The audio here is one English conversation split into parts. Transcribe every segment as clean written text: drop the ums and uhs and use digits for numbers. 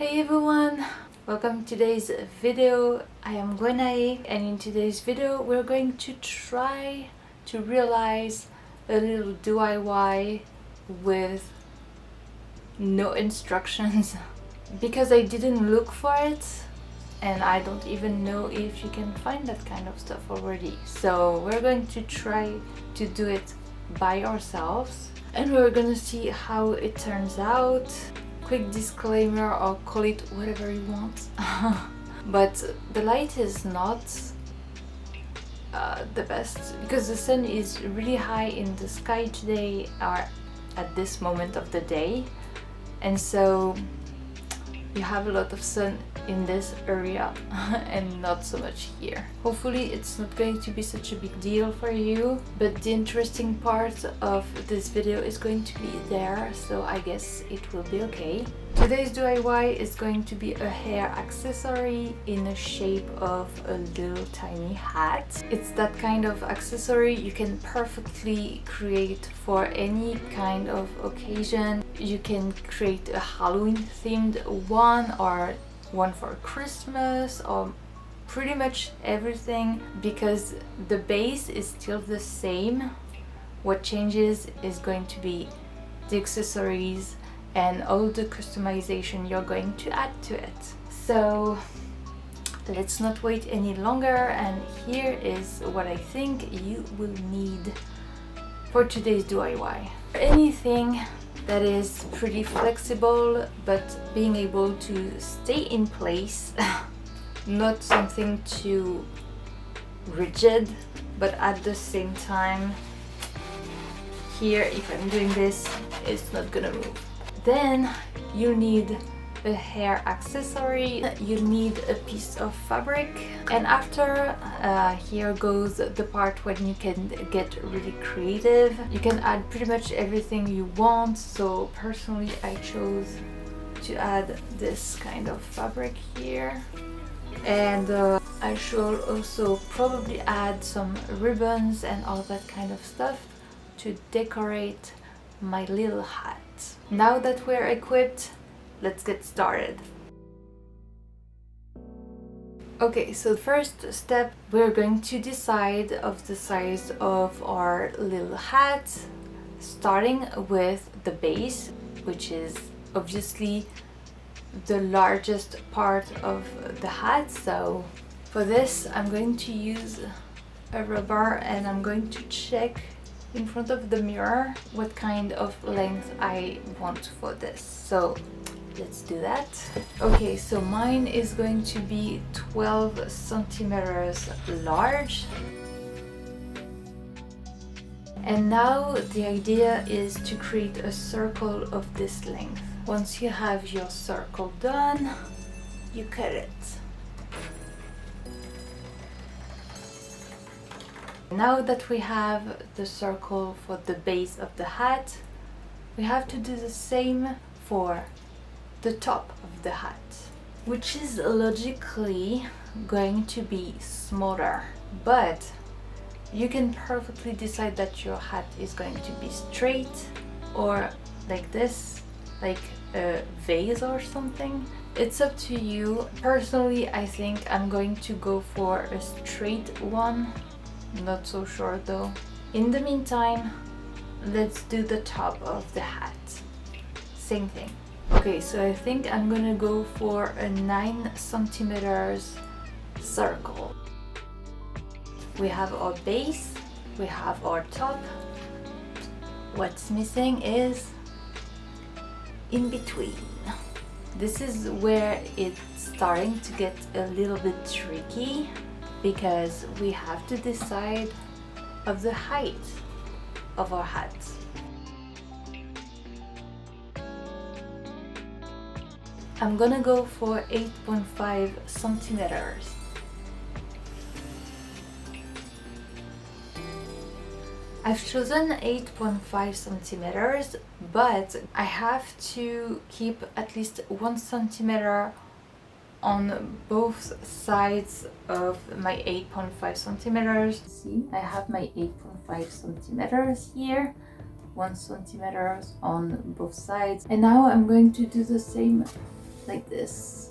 Hey everyone! Welcome to today's video. I am Gwenae, and in today's video we're going to try to realize a little DIY with no instructions because I didn't look for it and I don't even know if you can find that kind of stuff already. So we're going to try to do it by ourselves and we're gonna see how it turns out. Quick disclaimer, or call it whatever you want, but the light is not the best because the sun is really high in the sky today or at this moment of the day, and so you have a lot of sun in this area and not so much here. Hopefully it's not going to be such a big deal for you, but the interesting part of this video is going to be there, so I guess it will be okay. Today's DIY is going to be a hair accessory in the shape of a little tiny hat. It's that kind of accessory you can perfectly create for any kind of occasion. You can create a Halloween themed one or one for Christmas or pretty much everything because the base is still the same. What changes is going to be the accessories and all the customization you're going to add to it. So let's not wait any longer, and here is what I think you will need for today's DIY. Anything that is pretty flexible but being able to stay in place, not something too rigid, but at the same time here if I'm doing this it's not gonna move. Then you need a hair accessory, you need a piece of fabric, and after here goes the part when you can get really creative. You can add pretty much everything you want, so personally I chose to add this kind of fabric here, and I should also probably add some ribbons and all that kind of stuff to decorate my little hat. Now that we're equipped, let's get started. Okay, so the first step, we're going to decide of the size of our little hat, starting with the base, which is obviously the largest part of the hat. So for this I'm going to use a rubber and I'm going to check in front of the mirror what kind of length I want for this. So let's do that. Okay, so mine is going to be 12 centimeters large. And now the idea is to create a circle of this length. Once you have your circle done, you cut it. Now that we have the circle for the base of the hat, we have to do the same for the top of the hat, which is logically going to be smaller, but you can perfectly decide that your hat is going to be straight or like this, like a vase or something. It's up to you. Personally, I think I'm going to go for a straight one. Not so sure though. In the meantime, let's do the top of the hat. Same thing. Okay, so I think I'm gonna go for a 9 centimeters circle. We have our base, we have our top. What's missing is in between. This is where it's starting to get a little bit tricky because we have to decide of the height of our hat. I'm gonna go for 8.5 centimeters. I've chosen 8.5 centimeters, but I have to keep at least 1 centimeter on both sides of my 8.5 centimeters. See, I have my 8.5 centimeters here, 1 centimeter on both sides, and now I'm going to do the same like this.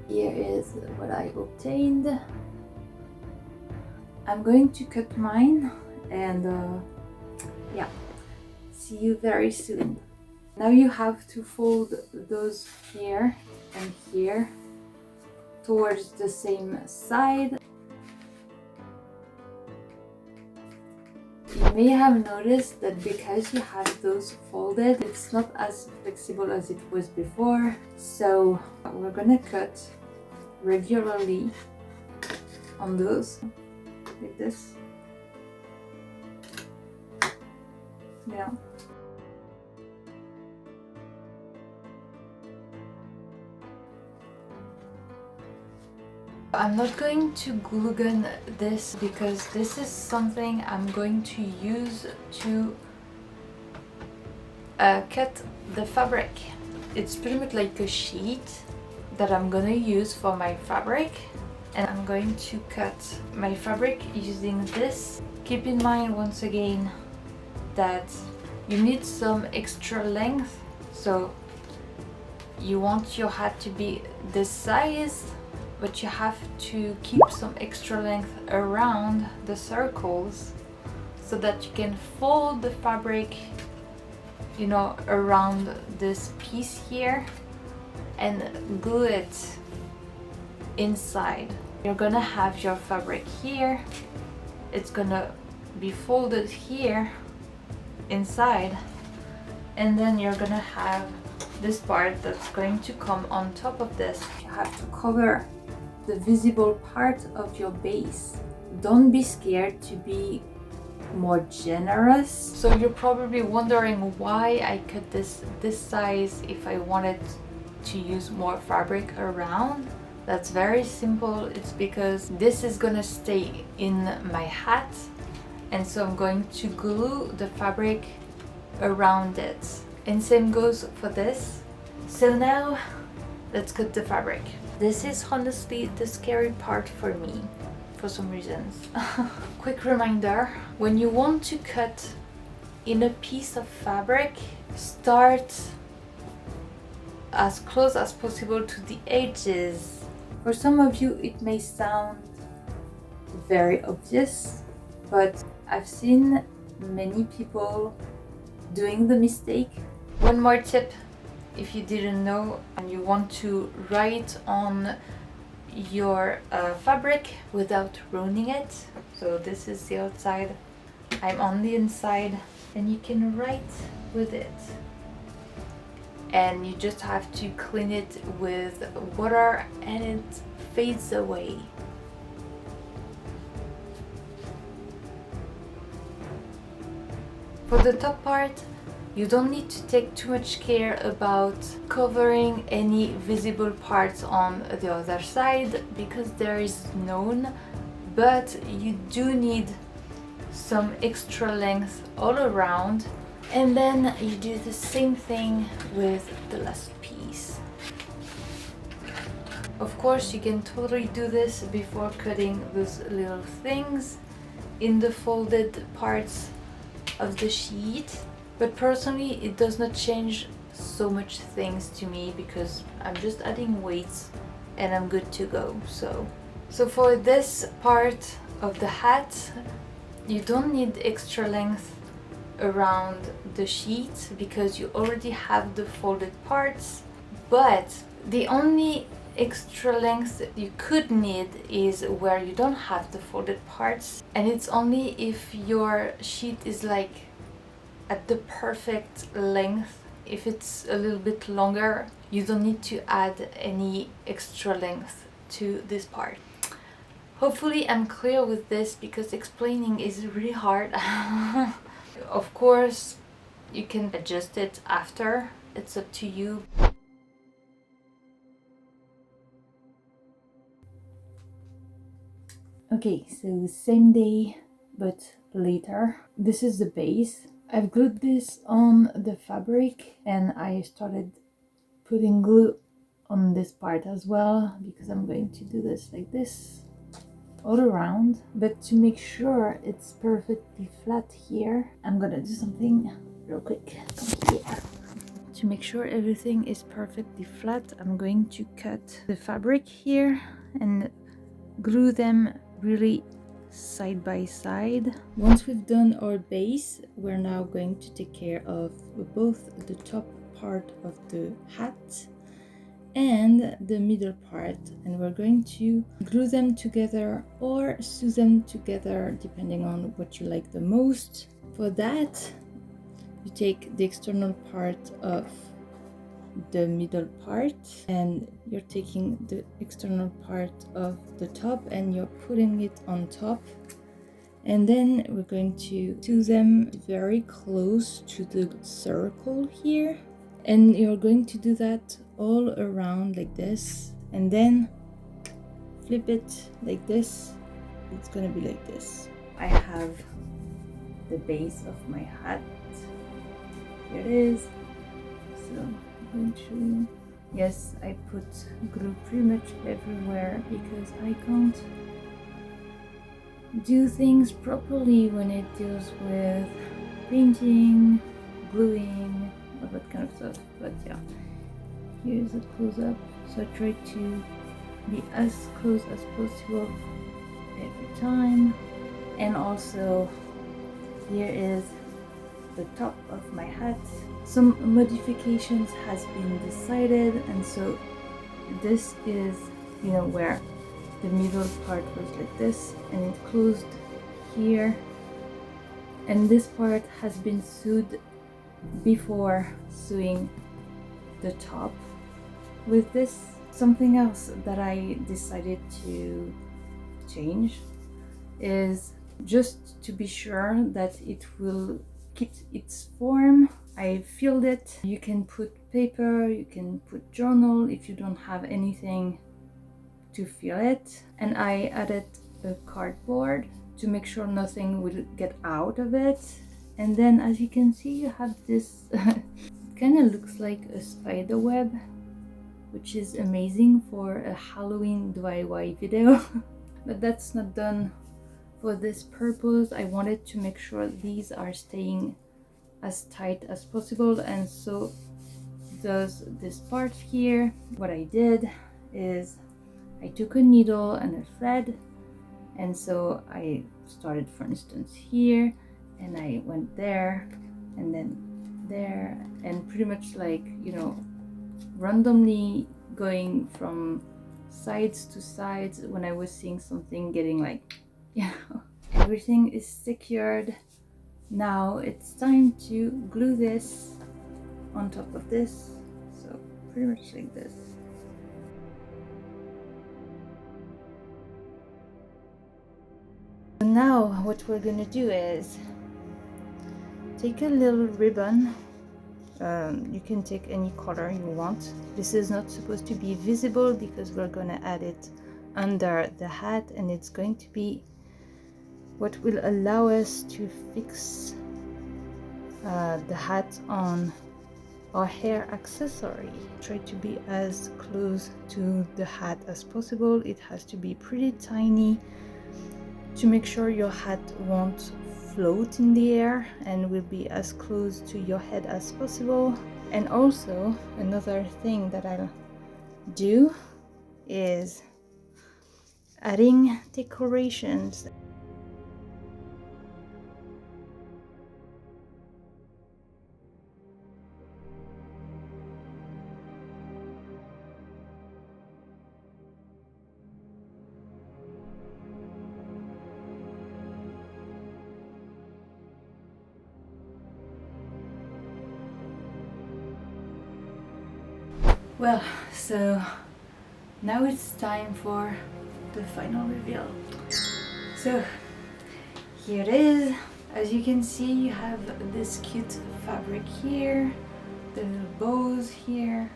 Here is what I obtained. I'm going to cut mine and yeah, see you very soon. Now you have to fold those here and here towards the same side. You may have noticed that because you have those folded, it's not as flexible as it was before. So we're gonna cut regularly on those, like this, you know. I'm not going to glue gun this because this is something I'm going to use to cut the fabric. It's pretty much like a sheet that I'm gonna use for my fabric, and I'm going to cut my fabric using this. Keep in mind once again that you need some extra length, so you want your hat to be this size, but you have to keep some extra length around the circles so that you can fold the fabric, you know, around this piece here and glue it inside. You're gonna have your fabric here, it's gonna be folded here inside, and then you're gonna have this part that's going to come on top of this. You have to cover the visible part of your base. Don't be scared to be more generous. So you're probably wondering why I cut this size if I wanted to use more fabric around. That's very simple. It's because this is gonna stay in my hat, and so I'm going to glue the fabric around it, and same goes for this. So now let's cut the fabric. This is honestly the scary part for me, for some reasons. Quick reminder, when you want to cut in a piece of fabric, start as close as possible to the edges. For some of you it may sound very obvious, but I've seen many people doing the mistake. One more tip, if you didn't know and you want to write on your fabric without ruining it. So this is the outside, I'm on the inside, and you can write with it. And you just have to clean it with water and it fades away. For the top part, you don't need to take too much care about covering any visible parts on the other side because there is none, but you do need some extra length all around. And then you do the same thing with the last piece. Of course, you can totally do this before cutting those little things in the folded parts of the sheet. But personally, it does not change so much things to me because I'm just adding weights and I'm good to go. So for this part of the hat, you don't need extra length around the sheet because you already have the folded parts. But the only extra length that you could need is where you don't have the folded parts, and it's only if your sheet is like at the perfect length. If it's a little bit longer, you don't need to add any extra length to this part. Hopefully I'm clear with this because explaining is really hard. Of course, you can adjust it after, it's up to you. Okay, so same day but later. This is the base. I've glued this on the fabric and I started putting glue on this part as well because I'm going to do this like this all around. But to make sure it's perfectly flat here, I'm gonna do something real quick. Come here. To make sure everything is perfectly flat, I'm going to cut the fabric here and glue them really side by side. Once we've done our base, we're now going to take care of both the top part of the hat and the middle part, and we're going to glue them together or sew them together depending on what you like the most. For that, you take the external part of the middle part and you're taking the external part of the top and you're putting it on top, and then we're going to sew them very close to the circle here, and you're going to do that all around like this, and then flip it like this. It's gonna be like this. I have the base of my hat. Here it is. So I'm going to, yes, I put glue pretty much everywhere because I can't do things properly when it deals with painting, gluing, all that kind of stuff. But yeah, here's a close-up. So I try to be as close as possible every time. And also here is the top of my hat. Some modifications has been decided, and so this is, you know, where the middle part was like this and it closed here, and this part has been sewed before sewing the top with this. Something else that I decided to change is just to be sure that it will keep its form. I filled it. You can put paper, you can put journal if you don't have anything to fill it. And I added a cardboard to make sure nothing will get out of it. And then as you can see, you have this it kind of looks like a spider web, which is amazing for a Halloween DIY video. But that's not done for this purpose. I wanted to make sure these are staying as tight as possible, and so does this part here. What I did is I took a needle and a thread, and so I started, for instance, here, and I went there and then there, and pretty much like, you know, randomly going from sides to sides when I was seeing something getting like, you know, everything is secured. Now it's time to glue this on top of this, so pretty much like this. Now what we're gonna do is take a little ribbon. You can take any color you want. This is not supposed to be visible because we're gonna add it under the hat, and it's going to be what will allow us to fix the hat on our hair accessory. Try to be as close to the hat as possible. It has to be pretty tiny to make sure your hat won't float in the air and will be as close to your head as possible. And also another thing that I'll do is adding decorations. Well, so now it's time for the final reveal. So here it is. As you can see, you have this cute fabric here, the bows here,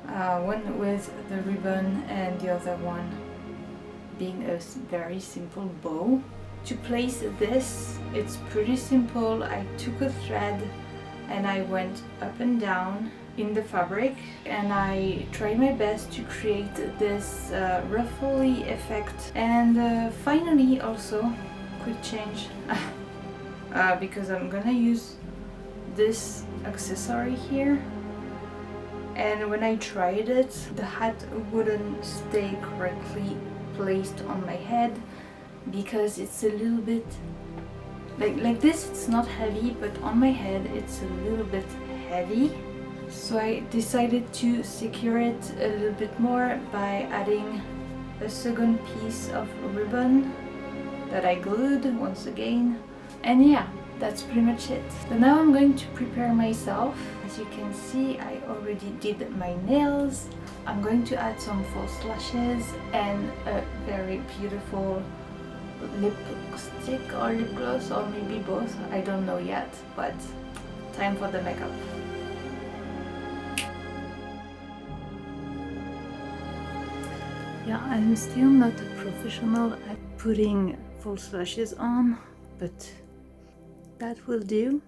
one with the ribbon and the other one being a very simple bow. To place this, it's pretty simple. I took a thread and I went up and down in the fabric, and I tried my best to create this ruffly effect. And finally, also quick change because I'm gonna use this accessory here and when I tried it, the hat wouldn't stay correctly placed on my head because it's a little bit like this. It's not heavy, but on my head it's a little bit heavy. So I decided to secure it a little bit more by adding a second piece of ribbon that I glued once again. And yeah, that's pretty much it. So now I'm going to prepare myself. As you can see, I already did my nails. I'm going to add some false lashes and a very beautiful lipstick or lip gloss, or maybe both. I don't know yet, but time for the makeup. Yeah, I'm still not a professional at putting false lashes on, but that will do.